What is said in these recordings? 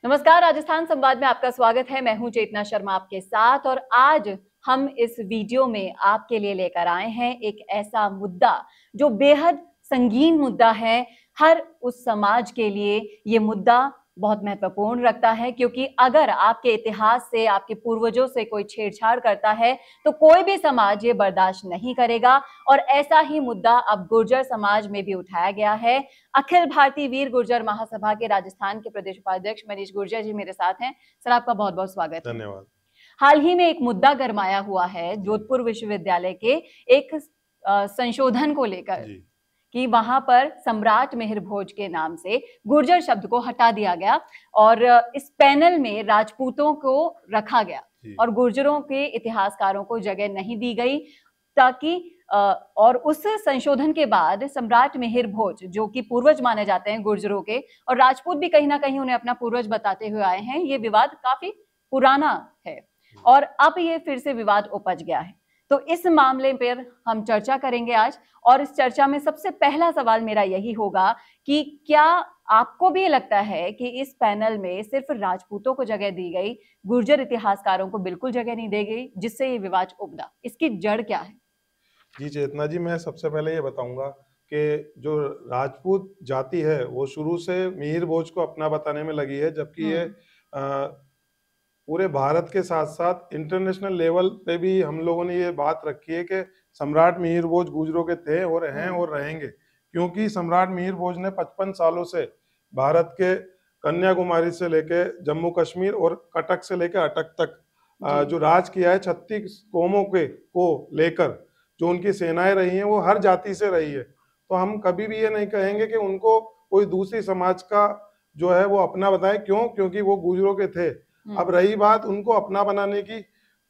नमस्कार, राजस्थान संवाद में आपका स्वागत है। मैं हूं चेतना शर्मा आपके साथ और आज हम इस वीडियो में आपके लिए लेकर आए हैं एक ऐसा मुद्दा जो बेहद संगीन मुद्दा है। हर उस समाज के लिए ये मुद्दा बहुत महत्वपूर्ण रखता है, क्योंकि अगर आपके इतिहास से, आपके पूर्वजों से कोई छेड़छाड़ करता है तो कोई भी समाज ये बर्दाश्त नहीं करेगा। और ऐसा ही मुद्दा अब गुर्जर समाज में भी उठाया गया है। अखिल भारतीय वीर गुर्जर महासभा के राजस्थान के प्रदेश उपाध्यक्ष मनीष गुर्जर जी मेरे साथ हैं। सर, आपका बहुत बहुत स्वागत है। धन्यवाद। हाल ही में एक मुद्दा गरमाया हुआ है जोधपुर विश्वविद्यालय के एक संशोधन को लेकर कि वहां पर सम्राट मिहिर भोज के नाम से गुर्जर शब्द को हटा दिया गया और इस पैनल में राजपूतों को रखा गया और गुर्जरों के इतिहासकारों को जगह नहीं दी गई, ताकि और उस संशोधन के बाद सम्राट मिहिर भोज, जो कि पूर्वज माने जाते हैं गुर्जरों के, और राजपूत भी कहीं ना कहीं उन्हें अपना पूर्वज बताते हुए आए हैं, ये विवाद काफी पुराना है और अब ये फिर से विवाद उपज गया है। तो इस मामले पर हम चर्चा करेंगे आज, और इस चर्चा में सबसे पहला सवाल मेरा यही होगा कि क्या आपको भी लगता है कि इस पैनल में सिर्फ राजपूतों को जगह दी गई, गुर्जर इतिहासकारों को बिल्कुल जगह नहीं दी गई, जिससे ये विवाद उपजा? इसकी जड़ क्या है? जी चेतना जी, मैं सबसे पहले ये बताऊंगा कि जो राजपूत जाति है वो शुरू से मिहिर भोज को अपना बताने में लगी है, जबकि ये पूरे भारत के साथ साथ इंटरनेशनल लेवल पे भी हम लोगों ने ये बात रखी है कि सम्राट मिहिर भोज गुर्जरों के थे और हैं और रहेंगे, क्योंकि सम्राट मिहिर भोज ने 55 सालों से भारत के कन्याकुमारी से लेके जम्मू कश्मीर और कटक से लेकर अटक तक जो राज किया है, 36 कौमों के को लेकर जो उनकी सेनाएं रही हैं वो हर जाति से रही है। तो हम कभी भी ये नहीं कहेंगे कि उनको कोई दूसरी समाज का जो है वो अपना बताए, क्योंकि वो गुर्जरों के थे। अब रही बात उनको अपना बनाने की,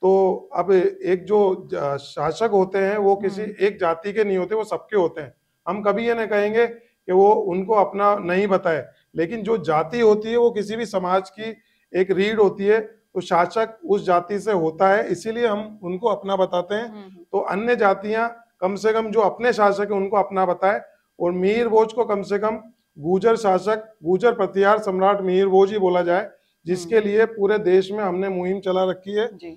तो अब एक जो शासक होते हैं वो किसी एक जाति के नहीं होते, वो सबके होते हैं। हम कभी ये नहीं कहेंगे कि वो उनको अपना नहीं बताए, लेकिन जो जाति होती है वो किसी भी समाज की एक रीढ़ होती है, तो शासक उस जाति से होता है, इसीलिए हम उनको अपना बताते हैं। तो अन्य जातियां कम से कम जो अपने शासक है उनको अपना बताए, और मिहिर भोज को कम से कम गुर्जर शासक, गुर्जर प्रतिहार सम्राट मिहिर भोज ही बोला जाए, जिसके लिए पूरे देश में हमने मुहिम चला रखी है। जी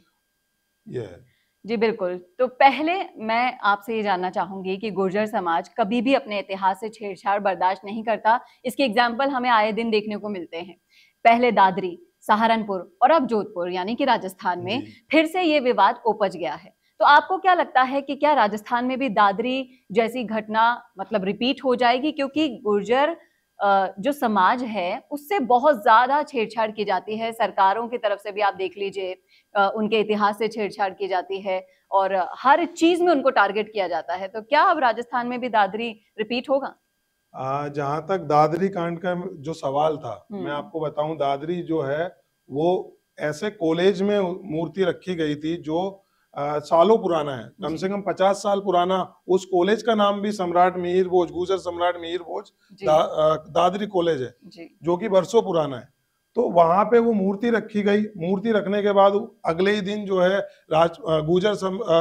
ये है। जी बिल्कुल। तो पहले मैं आपसे ये जानना चाहूंगी कि गुर्जर समाज कभी भी अपने इतिहास से छेड़छाड़ बर्दाश्त नहीं करता। इसके एग्जाम्पल हमें आए दिन देखने को मिलते हैं। पहले दादरी, सहारनपुर और अब जोधपुर यानी कि राजस्थान में फिर से ये विवाद उपज गया है। तो आपको क्या लगता है कि क्या राजस्थान में भी दादरी जैसी घटना मतलब रिपीट हो जाएगी? क्योंकि गुर्जर जो समाज है उससे बहुत ज्यादा छेड़छाड़ की जाती है, सरकारों की तरफ से भी आप देख लीजिए, उनके इतिहास से छेड़छाड़ की जाती है और हर चीज में उनको टारगेट किया जाता है। तो क्या अब राजस्थान में भी दादरी रिपीट होगा? जहां तक दादरी कांड का जो सवाल था, मैं आपको बताऊं, दादरी जो है वो ऐसे कॉलेज में मूर्ति रखी गई थी जो सालों पुराना है, कम से कम 50 साल पुराना। उस कॉलेज का नाम भी सम्राट मिहिर भोज, गुर्जर सम्राट मिहिर भोज दादरी कॉलेज है, जो कि बरसों पुराना है। तो वहां पे वो मूर्ति रखी गई। मूर्ति रखने के बाद अगले ही दिन जो है गुर्जर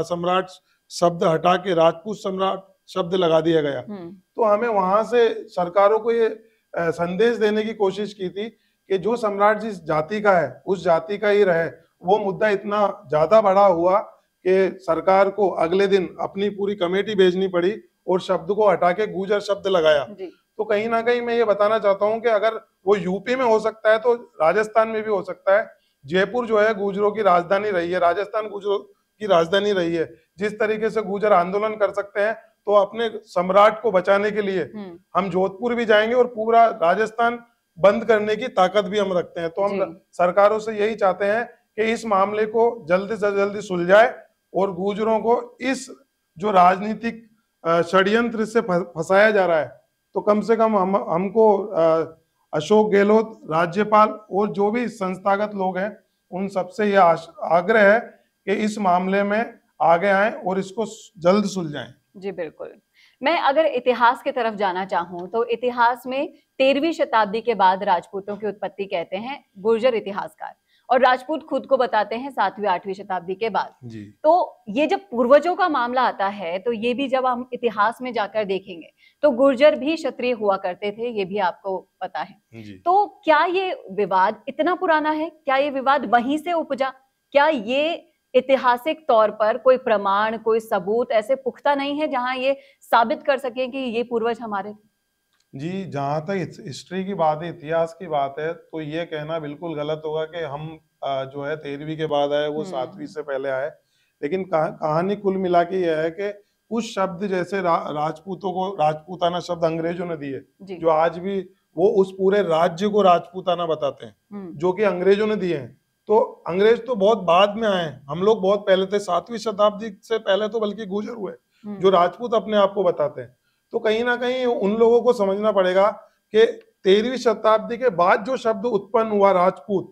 सम्राट शब्द हटा के राजपूत सम्राट शब्द लगा दिया गया। तो हमें वहां से सरकारों को ये संदेश देने की कोशिश की थी कि जो सम्राट जिस जाति का है उस जाति का ही रहे। वो मुद्दा इतना ज्यादा बड़ा हुआ कि सरकार को अगले दिन अपनी पूरी कमेटी भेजनी पड़ी और शब्द को हटा के गुर्जर शब्द लगाया। तो कहीं ना कहीं मैं ये बताना चाहता हूँ कि अगर वो यूपी में हो सकता है तो राजस्थान में भी हो सकता है। जयपुर जो है गुर्जरों की राजधानी रही है, राजस्थान गुर्जरों की राजधानी रही है। जिस तरीके से गुर्जर आंदोलन कर सकते हैं, तो अपने सम्राट को बचाने के लिए हम जोधपुर भी जाएंगे और पूरा राजस्थान बंद करने की ताकत भी हम रखते हैं। तो हम सरकारों से यही चाहते हैं कि इस मामले को जल्दी से जल्दी सुलझाए और गुर्जरों को इस जो राजनीतिक षड्यंत्र से फंसाया जा रहा है, तो कम से कम हमको अशोक गहलोत, राज्यपाल और जो भी संस्थागत लोग हैं उन सबसे यह आग्रह है कि इस मामले में आगे आए और इसको जल्द सुलझाएं। जी बिल्कुल। मैं अगर इतिहास की तरफ जाना चाहूं तो इतिहास में 13वीं शताब्दी के बाद राजपूतों की उत्पत्ति कहते हैं गुर्जर इतिहासकार, और राजपूत खुद को बताते हैं 7वीं 8वीं शताब्दी के बाद जी। तो ये जब पूर्वजों का मामला आता है तो ये भी जब हम इतिहास में जाकर देखेंगे तो गुर्जर भी क्षत्रिय हुआ करते थे, ये भी आपको पता है जी। तो क्या ये विवाद इतना पुराना है? क्या ये विवाद वहीं से उपजा? क्या ये ऐतिहासिक तौर पर कोई प्रमाण, कोई सबूत ऐसे पुख्ता नहीं है जहां ये साबित कर सके कि ये पूर्वज हमारे थे? जी, जहाँ तक हिस्ट्री की बात है, इतिहास की बात है, तो ये कहना बिल्कुल गलत होगा कि हम जो है 13वीं के बाद आए, वो 7वीं से पहले आए। लेकिन कहानी कुल मिला के यह है कि कुछ शब्द जैसे राजपूतों को राजपूताना शब्द अंग्रेजों ने दिए, जो आज भी वो उस पूरे राज्य को राजपूताना बताते हैं, जो कि अंग्रेजों ने दिए हैं। तो अंग्रेज तो बहुत बाद में आए, हम लोग बहुत पहले थे, 7वीं शताब्दी से पहले तो बल्कि गुजर हुए, जो राजपूत अपने आप को बताते हैं। तो कहीं ना कहीं उन लोगों को समझना पड़ेगा कि 13वीं शताब्दी के बाद जो शब्द उत्पन्न हुआ राजपूत,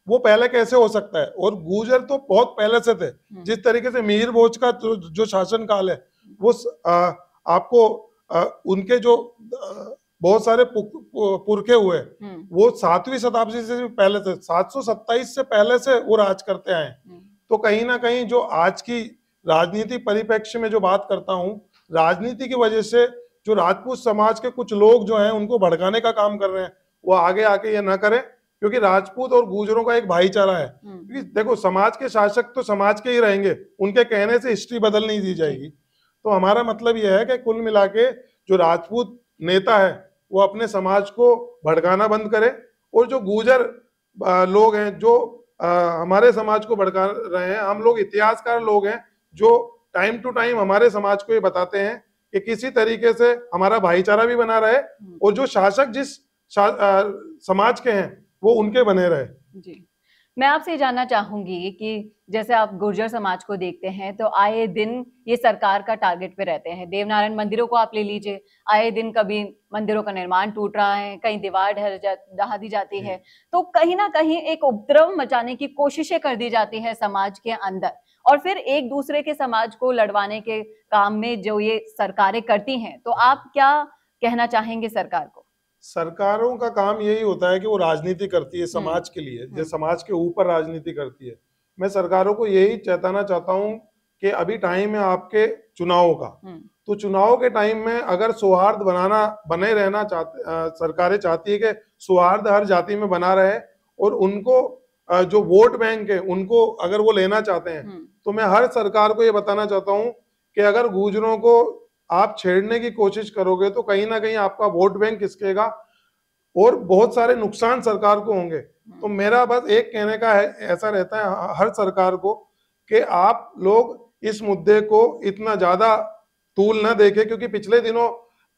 वो पहले कैसे हो सकता है? और गुर्जर तो बहुत पहले से थे। जिस तरीके से मिहिर भोज का जो शासन काल है, वो आपको उनके जो बहुत सारे पुरखे हुए, वो 7वीं शताब्दी से भी पहले थे, 727 से पहले से वो राज करते आए। तो कहीं ना कहीं जो आज की राजनीति परिप्रेक्ष्य में जो बात करता हूँ, राजनीति की वजह से जो राजपूत समाज के कुछ लोग जो हैं उनको भड़काने का काम कर रहे हैं, वो आगे आके ये ना करें, क्योंकि राजपूत और गुर्जरों का एक भाईचारा है। क्योंकि देखो, समाज के शासक तो समाज के ही रहेंगे, उनके कहने से हिस्ट्री बदल नहीं दी जाएगी। तो हमारा मतलब यह है कि कुल मिला के जो राजपूत नेता है वो अपने समाज को भड़काना बंद करे, और जो गुर्जर लोग हैं जो हमारे समाज को भड़का रहे हैं, हम लोग इतिहासकार लोग हैं जो टाइम टू टाइम हमारे समाज को ये बताते हैं कि किसी तरीके से हमारा भाईचारा भी बना रहे, और जो शासक जिस समाज के हैं वो उनके बने रहे। जी, मैं आपसे जानना चाहूंगी कि जैसे आप गुर्जर समाज को देखते हैं तो आए दिन ये सरकार का टारगेट पे रहते हैं। देवनारायण मंदिरों को आप ले लीजिए, आए दिन कभी मंदिरों का निर्माण टूट रहा है, कहीं दीवार ढहा दी जाती है, तो कहीं ना कहीं एक उपद्रव मचाने की कोशिशें कर दी जाती है समाज के अंदर, और फिर एक दूसरे के समाज को लड़वाने के काम में जो ये सरकारें करती हैं, तो आप क्या कहना चाहेंगे सरकार को? सरकारों का काम यही होता है कि वो राजनीति करती है समाज के लिए, जो समाज के ऊपर राजनीति करती है। मैं सरकारों को यही चेताना चाहता हूँ कि अभी टाइम है आपके चुनावों का, तो चुनाव के टाइम में अगर सौहार्द बने रहना सरकारें चाहती है कि सौहार्द हर जाति में बना रहे, और उनको जो वोट बैंक है उनको अगर वो लेना चाहते हैं, तो मैं हर सरकार को ये बताना चाहता हूँ कि अगर गुर्जरों को आप छेड़ने की कोशिश करोगे तो कहीं ना कहीं आपका वोट बैंक खिसकेगा और बहुत सारे नुकसान सरकार को होंगे। तो मेरा बस एक कहने का है, ऐसा रहता है हर सरकार को, कि आप लोग इस मुद्दे को इतना ज्यादा तूल न देखें, क्योंकि पिछले दिनों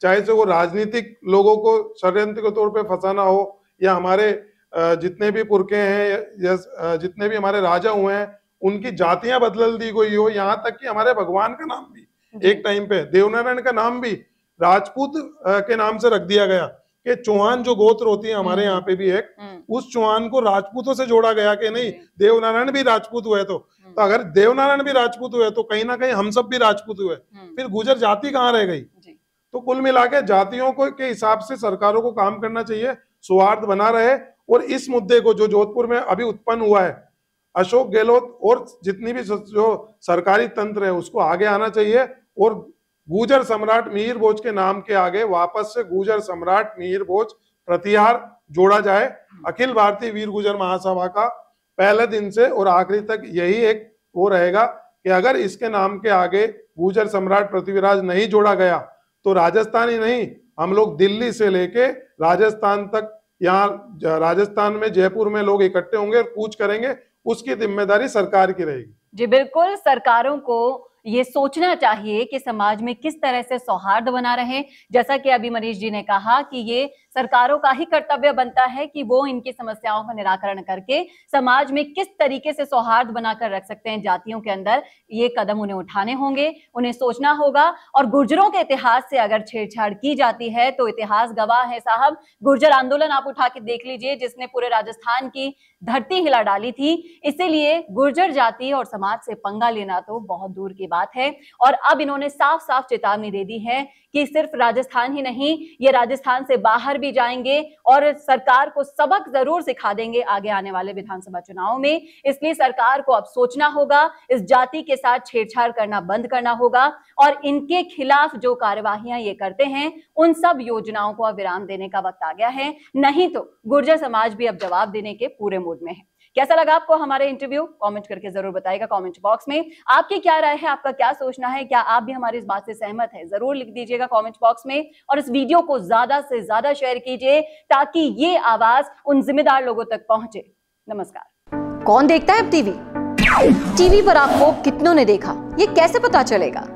चाहे से वो राजनीतिक लोगों को षड्यंत्र के तौर पे फंसाना हो, या हमारे जितने भी पुरखे हैं या जितने भी हमारे राजा हुए हैं उनकी जातियां बदल दी गई हो, यहाँ तक कि हमारे भगवान का नाम भी एक टाइम पे देवनारायण का नाम भी राजपूत के नाम से रख दिया गया, कि चौहान जो गोत्र होती है हमारे यहाँ पे भी एक, उस चौहान को राजपूतों से जोड़ा गया कि नहीं देवनारायण भी राजपूत हुए। तो अगर देवनारायण भी राजपूत हुए तो कहीं ना कहीं हम सब भी राजपूत हुए, फिर गुर्जर जाति कहाँ रह गई? तो कुल मिला के जातियों को के हिसाब से सरकारों को काम करना चाहिए, सौहार्द बना रहे, और इस मुद्दे को जो जोधपुर में अभी उत्पन्न हुआ है, अशोक गहलोत और जितनी भी जो सरकारी तंत्र है उसको आगे आना चाहिए, और गुर्जर सम्राट मिहिर भोज के नाम के आगे वापस से गुर्जर सम्राट मिहिर भोज प्रतिहार जोड़ा जाए। अखिल भारतीय वीर गुर्जर महासभा का पहले दिन से और आखिरी तक यही एक वो रहेगा कि अगर इसके नाम के आगे गुर्जर सम्राट पृथ्वीराज नहीं जोड़ा गया तो राजस्थान ही नहीं, हम लोग दिल्ली से लेके राजस्थान तक, यहाँ राजस्थान में जयपुर में लोग इकट्ठे होंगे और कूच करेंगे, उसकी जिम्मेदारी सरकार की रहेगी। जी बिल्कुल, सरकारों को ये सोचना चाहिए कि समाज में किस तरह से सौहार्द बना रहे। जैसा कि अभी मनीष जी ने कहा कि ये सरकारों का ही कर्तव्य बनता है कि वो इनकी समस्याओं का निराकरण करके समाज में किस तरीके से सौहार्द बनाकर रख सकते हैं जातियों के अंदर, ये कदम उन्हें उठाने होंगे, उन्हें सोचना होगा। और गुर्जरों के इतिहास से अगर छेड़छाड़ की जाती है तो इतिहास गवाह है साहब। गुर्जर आंदोलन आप उठा के देख लीजिए, जिसने पूरे राजस्थान की धरती हिला डाली थी। इसीलिए गुर्जर जाति और समाज से पंगा लेना तो बहुत दूर की बात है। और अब इन्होंने साफ साफ चेतावनी दे दी है कि सिर्फ राजस्थान ही नहीं, ये राजस्थान से बाहर भी जाएंगे और सरकार को सबक जरूर सिखा देंगे आगे आने वाले विधानसभा चुनाव में। इसलिए सरकार को अब सोचना होगा, इस जाति के साथ छेड़छाड़ करना बंद करना होगा और इनके खिलाफ जो कार्यवाहियां ये करते हैं उन सब योजनाओं को अब विराम देने का वक्त आ गया है, नहीं तो गुर्जर समाज भी अब जवाब देने के पूरे मूड में है। कैसा लगा आपको हमारे इंटरव्यू? कमेंट करके जरूर बताइएगा कमेंट बॉक्स में। आपकी क्या राय है, आपका क्या सोचना है, क्या आप भी हमारी इस बात से सहमत है? जरूर लिख दीजिएगा कमेंट बॉक्स में और इस वीडियो को ज्यादा से ज्यादा शेयर कीजिए ताकि ये आवाज उन जिम्मेदार लोगों तक पहुंचे। नमस्कार। कौन देखता है अब टीवी पर आपको कितनों ने देखा, ये कैसे पता चलेगा?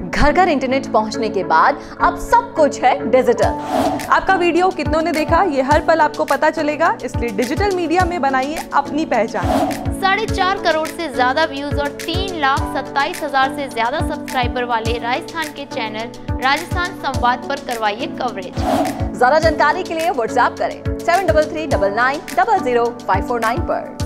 घर घर इंटरनेट पहुंचने के बाद अब सब कुछ है डिजिटल। आपका वीडियो कितनों ने देखा ये हर पल आपको पता चलेगा, इसलिए डिजिटल मीडिया में बनाइए अपनी पहचान। 4.5 करोड़ से ज्यादा व्यूज और 3,27,000 से ज्यादा सब्सक्राइबर वाले राजस्थान के चैनल राजस्थान संवाद पर करवाइए कवरेज। ज्यादा जानकारी के लिए व्हाट्सएप करें 7339900549 पर।